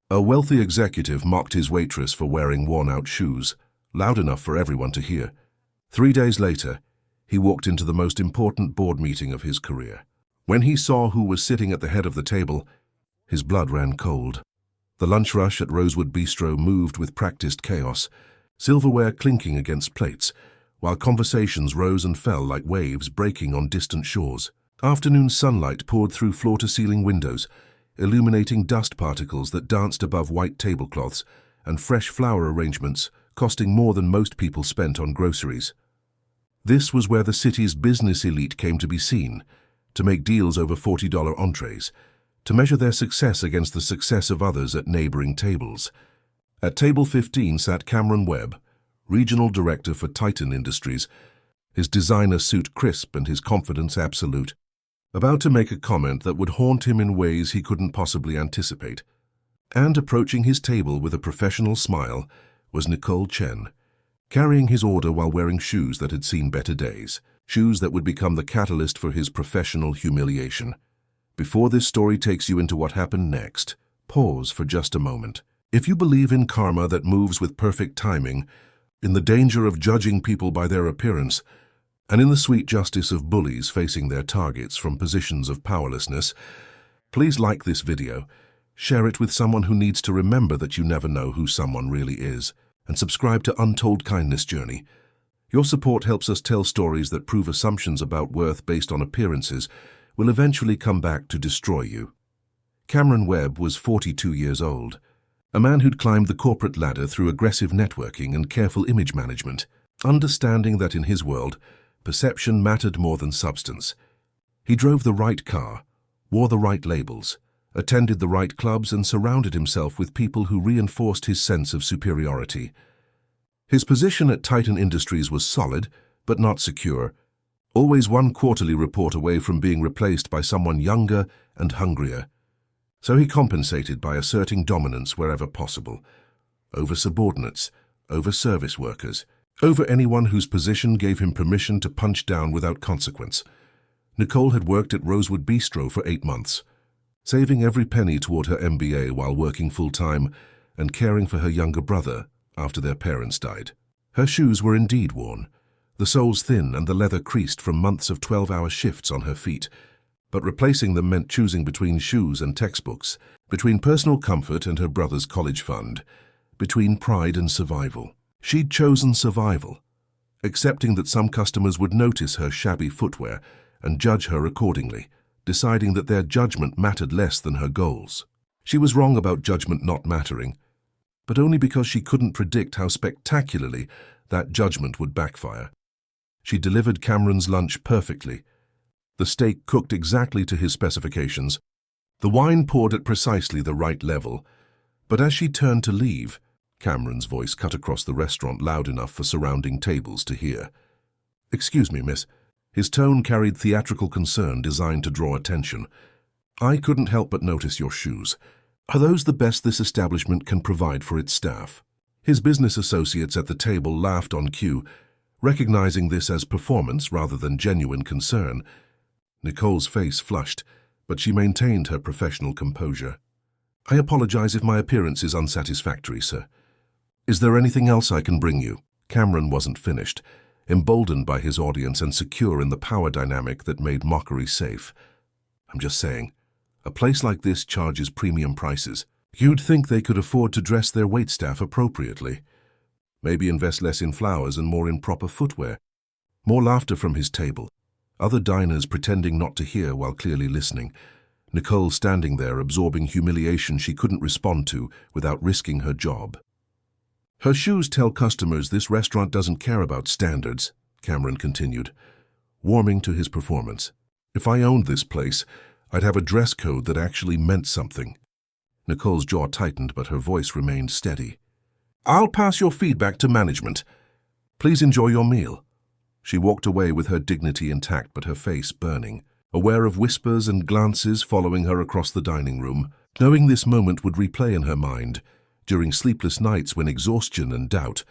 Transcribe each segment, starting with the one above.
A wealthy executive mocked his waitress for wearing worn-out shoes, loud enough for everyone to hear. 3 days later, he walked into the most important board meeting of his career. When he saw who was sitting at the head of the table, his blood ran cold. The lunch rush at Rosewood Bistro moved with practiced chaos, silverware clinking against plates, while conversations rose and fell like waves breaking on distant shores. Afternoon sunlight poured through floor-to-ceiling windows, illuminating dust particles that danced above white tablecloths and fresh flower arrangements costing more than most people spent on groceries. This was where the city's business elite came to be seen, to make deals over $40 entrees, to measure their success against the success of others at neighboring tables. At table 15 sat Cameron Webb, regional director for Titan Industries, his designer suit crisp and his confidence absolute, about to make a comment that would haunt him in ways he couldn't possibly anticipate. And approaching his table with a professional smile was Nicole Chen, carrying his order while wearing shoes that had seen better days, shoes that would become the catalyst for his professional humiliation. Before this story takes you into what happened next, pause for just a moment. If you believe in karma that moves with perfect timing, in the danger of judging people by their appearance, and in the sweet justice of bullies facing their targets from positions of powerlessness, please like this video, share it with someone who needs to remember that you never know who someone really is, and subscribe to Untold Kindness Journey. Your support helps us tell stories that prove assumptions about worth based on appearances will eventually come back to destroy you. Cameron Webb was 42 years old, a man who'd climbed the corporate ladder through aggressive networking and careful image management, understanding that in his world, perception mattered more than substance. He drove the right car, wore the right labels, attended the right clubs, and surrounded himself with people who reinforced his sense of superiority. His position at Titan Industries was solid, but not secure, always one quarterly report away from being replaced by someone younger and hungrier. So he compensated by asserting dominance wherever possible, over subordinates, over service workers, over anyone whose position gave him permission to punch down without consequence. Nicole had worked at Rosewood Bistro for 8 months, saving every penny toward her MBA while working full-time and caring for her younger brother after their parents died. Her shoes were indeed worn, the soles thin and the leather creased from months of 12-hour shifts on her feet, but replacing them meant choosing between shoes and textbooks, between personal comfort and her brother's college fund, between pride and survival. She'd chosen survival, accepting that some customers would notice her shabby footwear and judge her accordingly, deciding that their judgment mattered less than her goals. She was wrong about judgment not mattering, but only because she couldn't predict how spectacularly that judgment would backfire. She delivered Cameron's lunch perfectly. The steak cooked exactly to his specifications, the wine poured at precisely the right level, but as she turned to leave, Cameron's voice cut across the restaurant loud enough for surrounding tables to hear. "Excuse me, miss." His tone carried theatrical concern designed to draw attention. "I couldn't help but notice your shoes. Are those the best this establishment can provide for its staff?" His business associates at the table laughed on cue, recognizing this as performance rather than genuine concern. Nicole's face flushed, but she maintained her professional composure. "I apologize if my appearance is unsatisfactory, sir. Is there anything else I can bring you?" Cameron wasn't finished, emboldened by his audience and secure in the power dynamic that made mockery safe. "I'm just saying, a place like this charges premium prices. You'd think they could afford to dress their waitstaff appropriately. Maybe invest less in flowers and more in proper footwear." More laughter from his table, other diners pretending not to hear while clearly listening. Nicole standing there absorbing humiliation she couldn't respond to without risking her job. "Her shoes tell customers this restaurant doesn't care about standards," Cameron continued, warming to his performance. "If I owned this place, I'd have a dress code that actually meant something." Nicole's jaw tightened, but her voice remained steady. "I'll pass your feedback to management. Please enjoy your meal." She walked away with her dignity intact but her face burning, aware of whispers and glances following her across the dining room, knowing this moment would replay in her mind during sleepless nights when exhaustion and doubt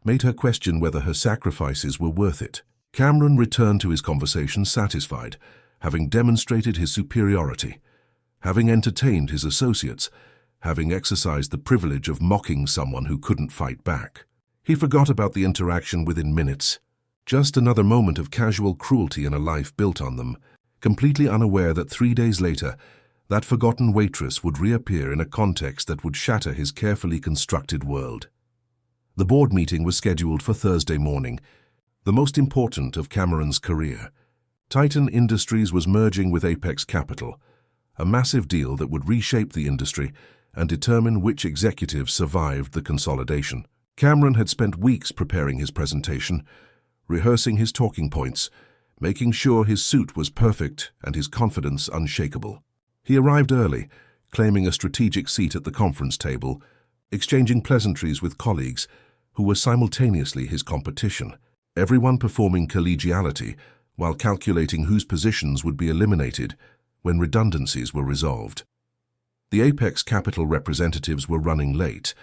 made her question whether her sacrifices were worth it. Cameron returned to his conversation satisfied, having demonstrated his superiority, having entertained his associates, having exercised the privilege of mocking someone who couldn't fight back. He forgot about the interaction within minutes. Just another moment of casual cruelty in a life built on them, completely unaware that 3 days later, that forgotten waitress would reappear in a context that would shatter his carefully constructed world. The board meeting was scheduled for Thursday morning, the most important of Cameron's career. Titan Industries was merging with Apex Capital, a massive deal that would reshape the industry and determine which executives survived the consolidation. Cameron had spent weeks preparing his presentation, rehearsing his talking points, making sure his suit was perfect and his confidence unshakable. He arrived early, claiming a strategic seat at the conference table, exchanging pleasantries with colleagues who were simultaneously his competition, everyone performing collegiality while calculating whose positions would be eliminated when redundancies were resolved. The Apex Capital representatives were running late,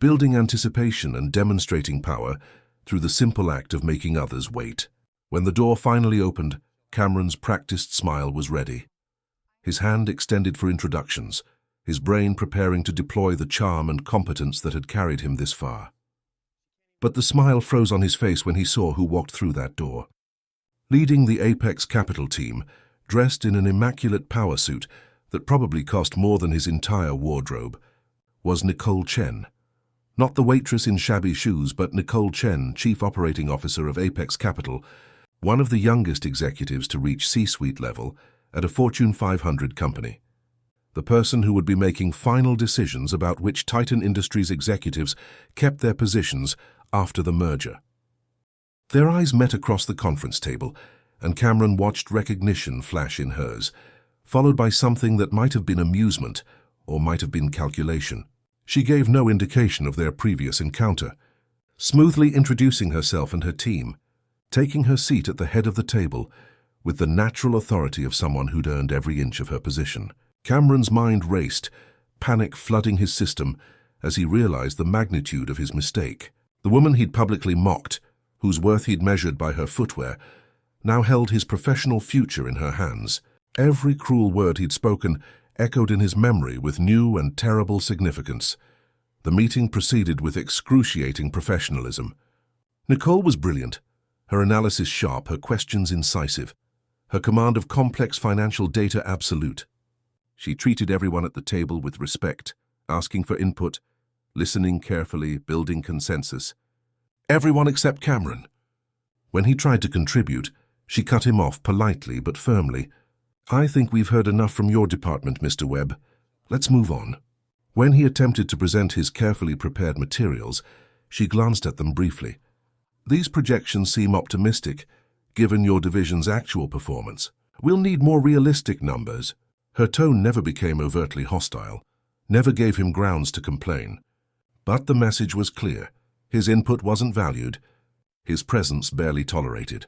building anticipation and demonstrating power through the simple act of making others wait. When the door finally opened, Cameron's practiced smile was ready. His hand extended for introductions, his brain preparing to deploy the charm and competence that had carried him this far. But the smile froze on his face when he saw who walked through that door. Leading the Apex Capital team, dressed in an immaculate power suit that probably cost more than his entire wardrobe, was Nicole Chen. Not the waitress in shabby shoes, but Nicole Chen, Chief Operating Officer of Apex Capital, one of the youngest executives to reach C-suite level at a Fortune 500 company. The person who would be making final decisions about which Titan Industries executives kept their positions after the merger. Their eyes met across the conference table, and Cameron watched recognition flash in hers, followed by something that might have been amusement or might have been calculation. She gave no indication of their previous encounter, smoothly introducing herself and her team, taking her seat at the head of the table with the natural authority of someone who'd earned every inch of her position. Cameron's mind raced, panic flooding his system as he realized the magnitude of his mistake. The woman he'd publicly mocked, whose worth he'd measured by her footwear, now held his professional future in her hands. Every cruel word he'd spoken echoed in his memory with new and terrible significance. The meeting proceeded with excruciating professionalism. Nicole was brilliant, her analysis sharp, her questions incisive, her command of complex financial data absolute. She treated everyone at the table with respect, asking for input, listening carefully, building consensus. Everyone except Cameron. When he tried to contribute, she cut him off politely but firmly. "I think we've heard enough from your department, Mr. Webb. Let's move on." When he attempted to present his carefully prepared materials, she glanced at them briefly. "These projections seem optimistic, given your division's actual performance. We'll need more realistic numbers." Her tone never became overtly hostile, never gave him grounds to complain. But the message was clear. His input wasn't valued, his presence barely tolerated.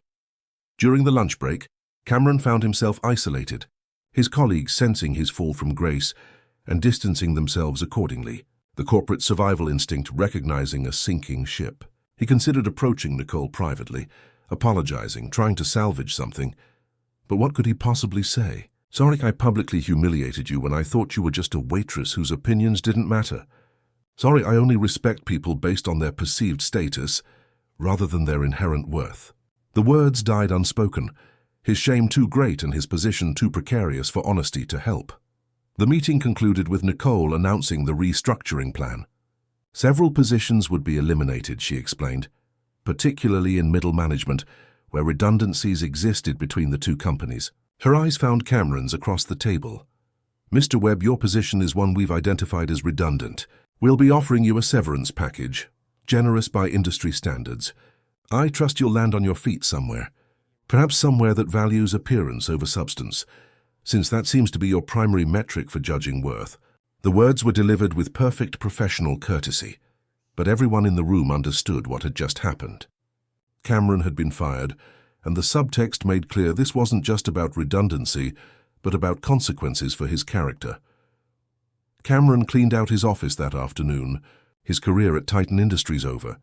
During the lunch break, Cameron found himself isolated, his colleagues sensing his fall from grace and distancing themselves accordingly, the corporate survival instinct recognizing a sinking ship. He considered approaching Nicole privately, apologizing, trying to salvage something. But what could he possibly say? "Sorry I publicly humiliated you when I thought you were just a waitress whose opinions didn't matter. Sorry I only respect people based on their perceived status rather than their inherent worth." The words died unspoken, his shame too great and his position too precarious for honesty to help. The meeting concluded with Nicole announcing the restructuring plan. Several positions would be eliminated, she explained, particularly in middle management, where redundancies existed between the two companies. Her eyes found Cameron's across the table. "Mr. Webb, your position is one we've identified as redundant. We'll be offering you a severance package, generous by industry standards. I trust you'll land on your feet somewhere, perhaps somewhere that values appearance over substance, since that seems to be your primary metric for judging worth." The words were delivered with perfect professional courtesy, but everyone in the room understood what had just happened. Cameron had been fired, and the subtext made clear this wasn't just about redundancy, but about consequences for his character. Cameron cleaned out his office that afternoon, his career at Titan Industries over,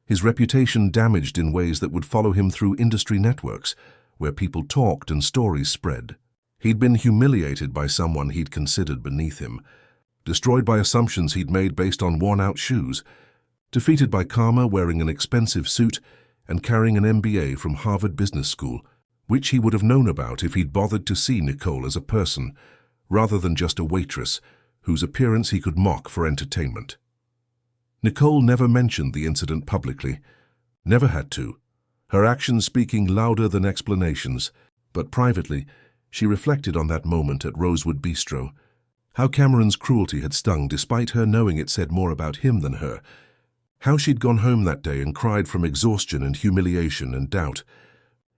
his reputation damaged in ways that would follow him through industry networks, where people talked and stories spread. He'd been humiliated by someone he'd considered beneath him, destroyed by assumptions he'd made based on worn-out shoes, defeated by karma wearing an expensive suit and carrying an MBA from Harvard Business School, which he would have known about if he'd bothered to see Nicole as a person, rather than just a waitress whose appearance he could mock for entertainment. Nicole never mentioned the incident publicly, never had to, her actions speaking louder than explanations, but privately, she reflected on that moment at Rosewood Bistro, how Cameron's cruelty had stung despite her knowing it said more about him than her, how she'd gone home that day and cried from exhaustion and humiliation and doubt.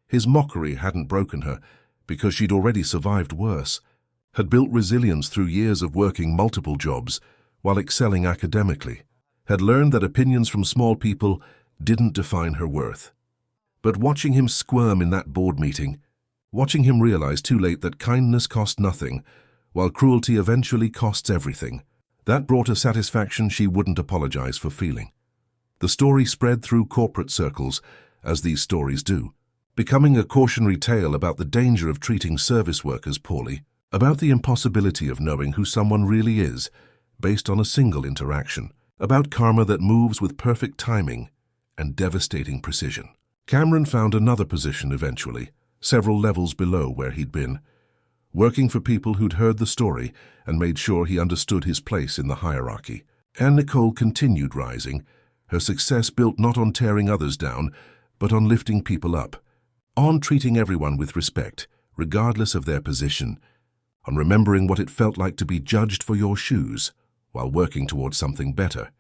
His mockery hadn't broken her because she'd already survived worse, had built resilience through years of working multiple jobs while excelling academically, had learned that opinions from small people didn't define her worth. But watching him squirm in that board meeting, watching him realize too late that kindness cost nothing, while cruelty eventually costs everything, that brought a satisfaction she wouldn't apologize for feeling. The story spread through corporate circles, as these stories do, becoming a cautionary tale about the danger of treating service workers poorly, about the impossibility of knowing who someone really is based on a single interaction, about karma that moves with perfect timing and devastating precision. Cameron found another position eventually, several levels below where he'd been, working for people who'd heard the story and made sure he understood his place in the hierarchy. And Nicole continued rising, her success built not on tearing others down, but on lifting people up, on treating everyone with respect, regardless of their position, on remembering what it felt like to be judged for your shoes while working towards something better.